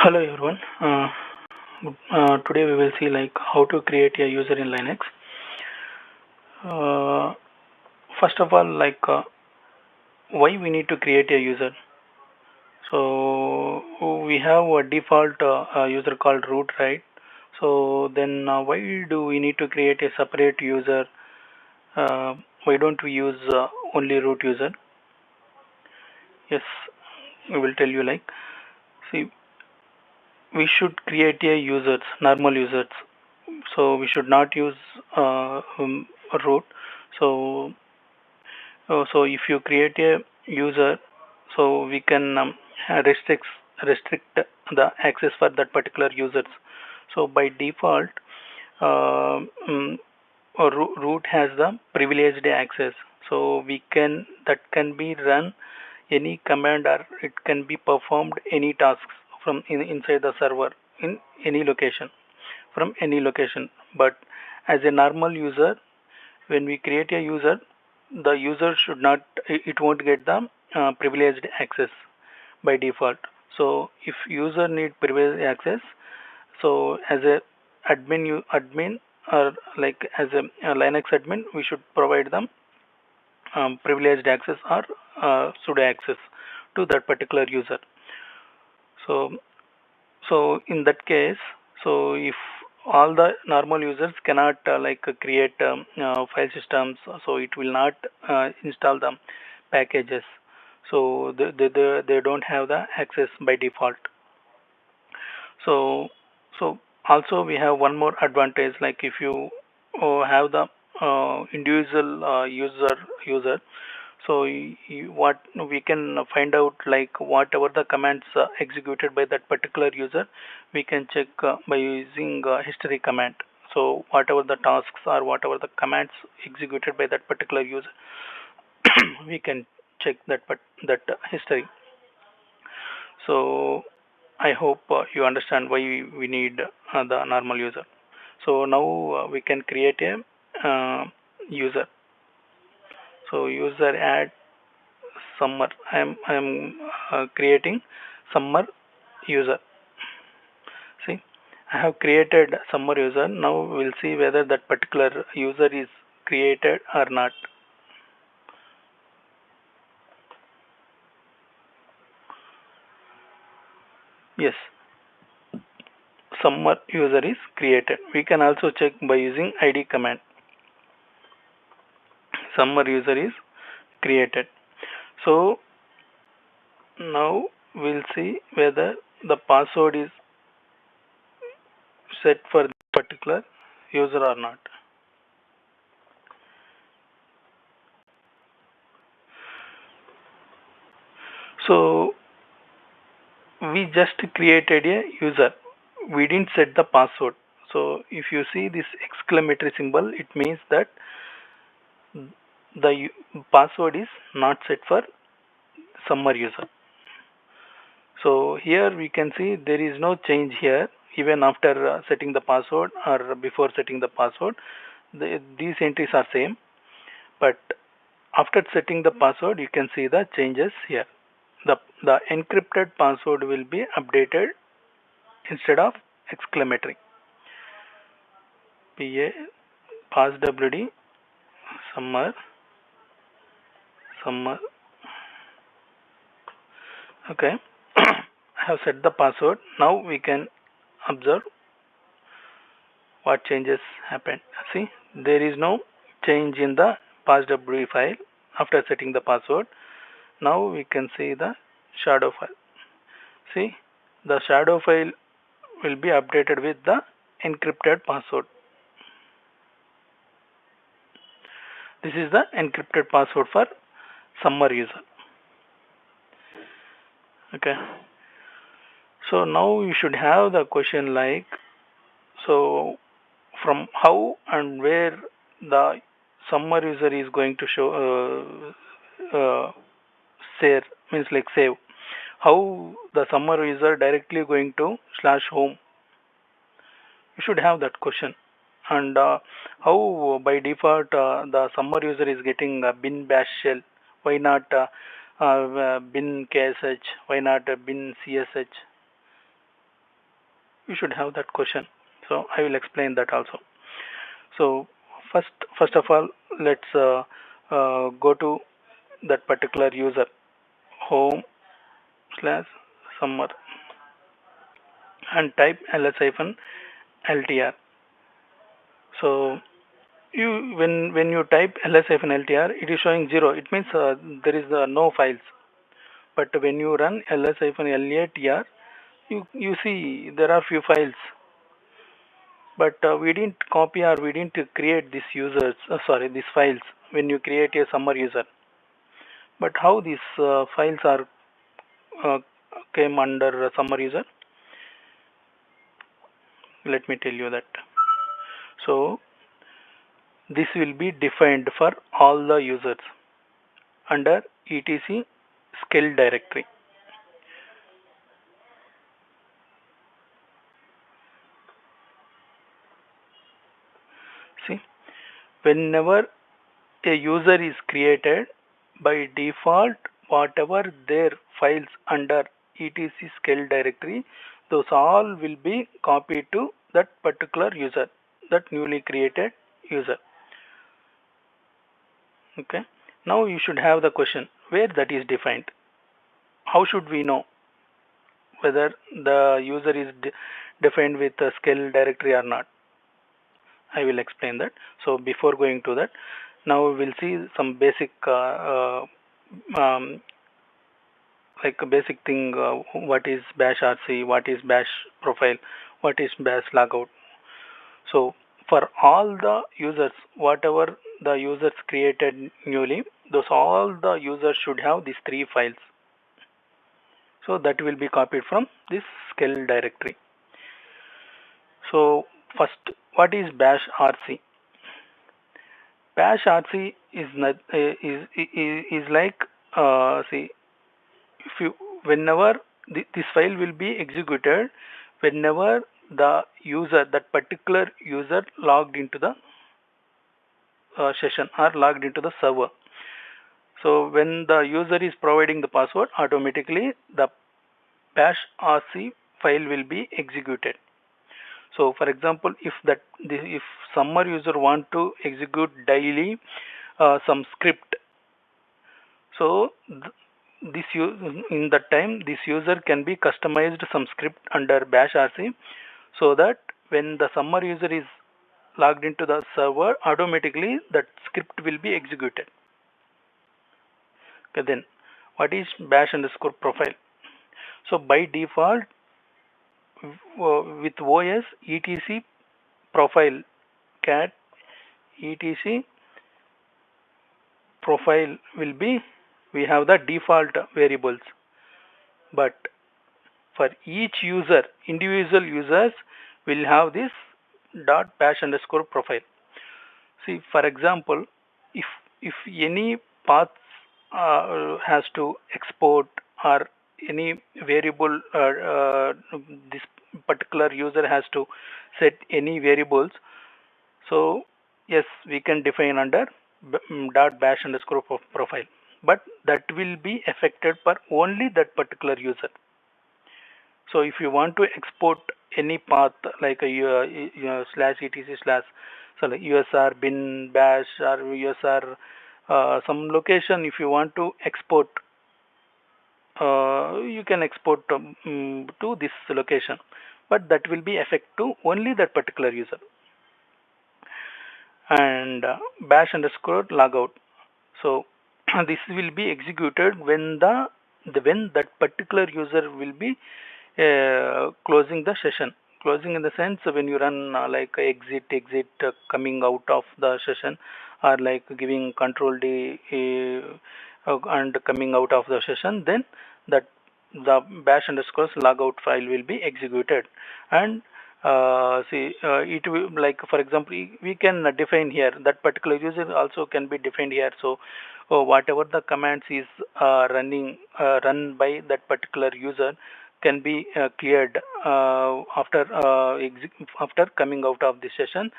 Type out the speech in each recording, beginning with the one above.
Hello everyone. Today we will see like how to create a user in Linux. Uh, First of all, why we need to create a user. So we have a default user called root, right? So then why do we need to create a separate user? Why don't we use only root user? Yes, we will tell you like. See, we should create a users, normal users. So we should not use root. So so if you create a user, so we can restrict the access for that particular users. So by default, uh, um, root has the privileged access. So we can that can be run any command or it can be performed any tasks from inside the server in any location from any location. But as a normal user, when we create a user, the user should not, it won't get the privileged access by default. So if user need privileged access, so as a admin or like as a Linux admin, we should provide them privileged access or sudo access to that particular user. So in that case, so if all the normal users cannot create file systems, so it will not install the packages. So they don't have the access by default. So also we have one more advantage, like if you have the individual user, so what we can find out, like whatever the commands executed by that particular user, we can check by using history command. So whatever the tasks or whatever the commands executed by that particular user, we can check that history. So I hope you understand why we need the normal user. So now we can create a user. So user add summer. I am creating summer user. See, I have created summer user. Now we'll see whether that particular user is created or not. Yes, summer user is created. We can also check by using id command. Summer user is created. So now we'll see whether the password is set for this particular user or not. So we just created a user. We didn't set the password. So if you see this exclamatory symbol, it means that the password is not set for summer user. So here we can see there is no change here, even after setting the password or before setting the password. These entries are same, but after setting the password, you can see the changes here. The encrypted password will be updated instead of exclamatory. PA passwd summer. Okay. I have set the password. Now we can observe what changes happened. See, there is no change in the passwd file after setting the password. Now we can see the shadow file. See, the shadow file will be updated with the encrypted password. This is the encrypted password for summer user. Okay. So now you should have the question like, so from how and where the summer user is going to show share, means like save. How the summer user directly going to /home. You should have that question. And how by default the summer user is getting bin bash shell. Why not bin ksh? Why not bin csh? you should have that question. So I will explain that also. So first of all, let's go to that particular user, home slash summer, and type ls-ltr. So when you type ls-ltr, it is showing 0. It means there is no files. But when you run ls-latr, you see there are few files. But we didn't copy or we didn't create these users. These files when you create a summer user. But how these files are uh, came under summer user? Let me tell you that. So this will be defined for all the users under etc skill directory. See, whenever a user is created, by default, whatever their files under etc skill directory, those all will be copied to that particular user, that newly created user. Okay. Now you should have the question where that is defined. How should we know whether the user is defined with a skill directory or not? I will explain that. So before going to that, now we will see some basic um, like a basic thing, what is bash RC, what is bash profile, what is bash logout. So for all the users, whatever the users created newly, those all the users should have these three files. So that will be copied from this skill directory. So first, what is bash RC? Bash RC is not is like see, if you whenever this file will be executed whenever the user, that particular user, logged into the session or logged into the server. So when the user is providing the password, automatically the bash RC file will be executed. So for example, if summer user want to execute daily some script, so in that time this user can be customized some script under bash RC, so that when the summer user is logged into the server, automatically that script will be executed. Okay, then what is bash underscore profile? So by default, with OS, etc profile cat etc profile will be, we have the default variables, but for each user, individual users will have this dot bash underscore profile. See, for example, if any path has to export, or any variable, this particular user has to set any variables, so yes, we can define under dot bash underscore profile, but that will be affected for only that particular user. So if you want to export any path like a slash etc slash, so like usr bin bash or usr some location, if you want to export, you can export to this location, but that will be affect to only that particular user. And bash underscore logout. So this will be executed when when that particular user will be closing the session. Closing in the sense when you run like exit coming out of the session, or like giving control D and coming out of the session, then that the bash underscore logout file will be executed. And it will, like for example, we can define here that particular user also can be defined here. So whatever the commands is run by that particular user can be cleared after coming out of the session.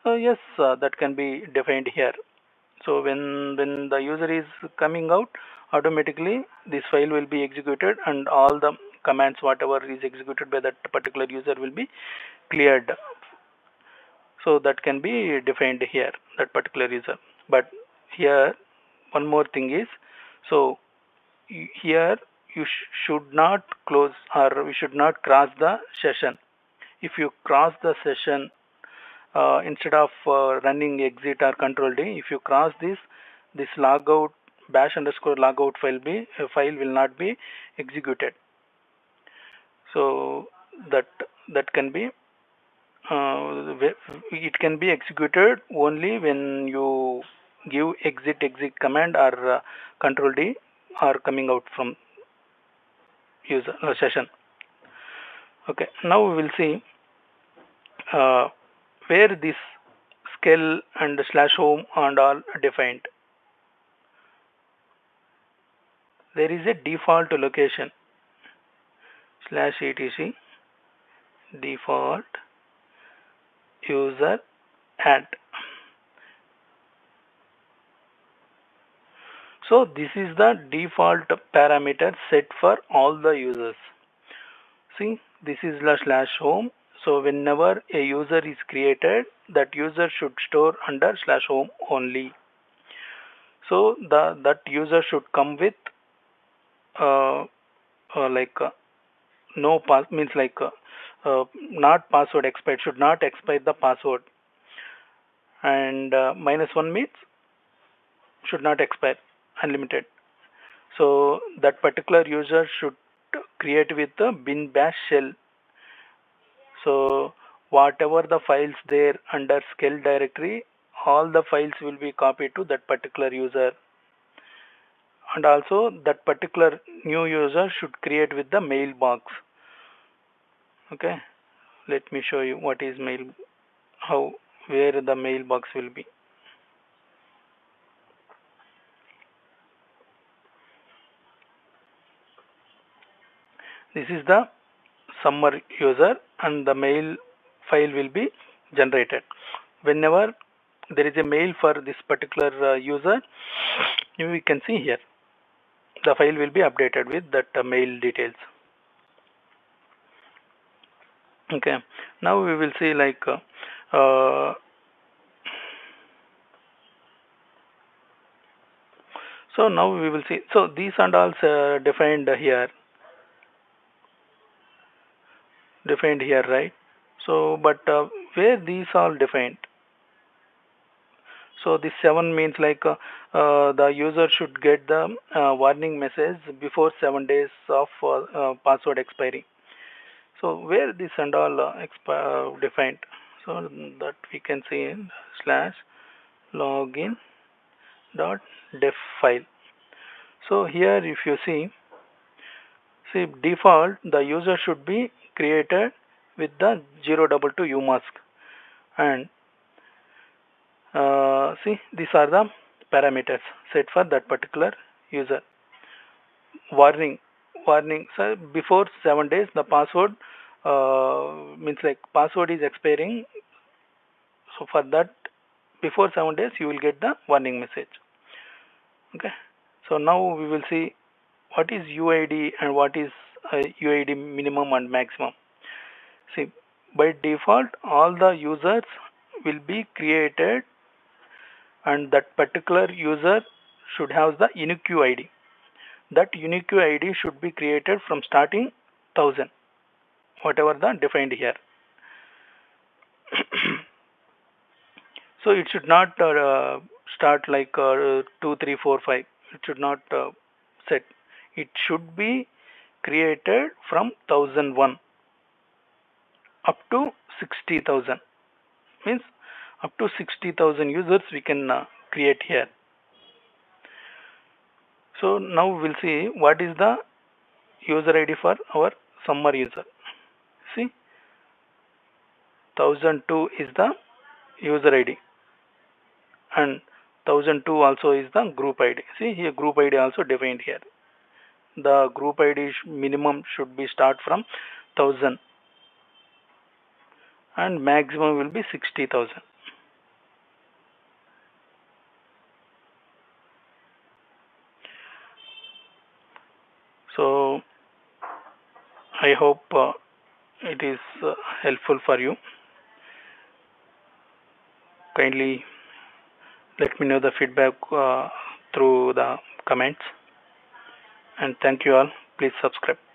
Yes, that can be defined here. So when the user is coming out, automatically this file will be executed and all the commands whatever is executed by that particular user will be cleared. So that can be defined here, that particular user. But here one more thing is, so here you should not close, or we should not cross the session. If you cross the session, instead of running exit or control D, if you cross this logout bash underscore logout file will not be executed. So that can be it can be executed only when you give exit command or control D are coming out from user session. Okay, now we will see where this scale and /home and all defined. There is a default location /etc default user add. So this is the default parameter set for all the users. See, this is the /home. So whenever a user is created, that user should store under /home only. So that user should come with no pass, means not password expired, should not expire the password, and -1 means should not expire, unlimited. So that particular user should create with the bin bash shell. So whatever the files there under scale directory, all the files will be copied to that particular user. And also that particular new user should create with the mailbox. Okay, let me show you what is where the mailbox will be. This is the summer user, and the mail file will be generated. Whenever there is a mail for this particular user, we can see here the file will be updated with that mail details. Okay, now we will see so now we will see, so these and all defined here, right? So but where these are defined, so this 7 means the user should get the warning message before 7 days of password expiry. So where this and all defined, so that we can see in /login.def file. So here if you see default, the user should be created with the 022 umask, and see, these are the parameters set for that particular user. Warning, so before 7 days the password means password is expiring. So for that, before 7 days you will get the warning message. Okay, so now we will see what is UID and what is UID minimum and maximum. See, by default all the users will be created, and that particular user should have the unique ID. That unique ID should be created from starting 1000, whatever the defined here. So it should not start 2, 3, 4, 5. It should not set. It should be created from 1001 up to 60,000. Means up to 60,000 users we can create here. So now we'll see what is the user ID for our summer user. See, 1002 is the user ID, and 1002 also is the group ID. See here, group ID also defined here. The group ID minimum should be start from 1000, and maximum will be 60,000. So I hope it is helpful for you. Kindly let me know the feedback through the comments, and thank you all. Please subscribe.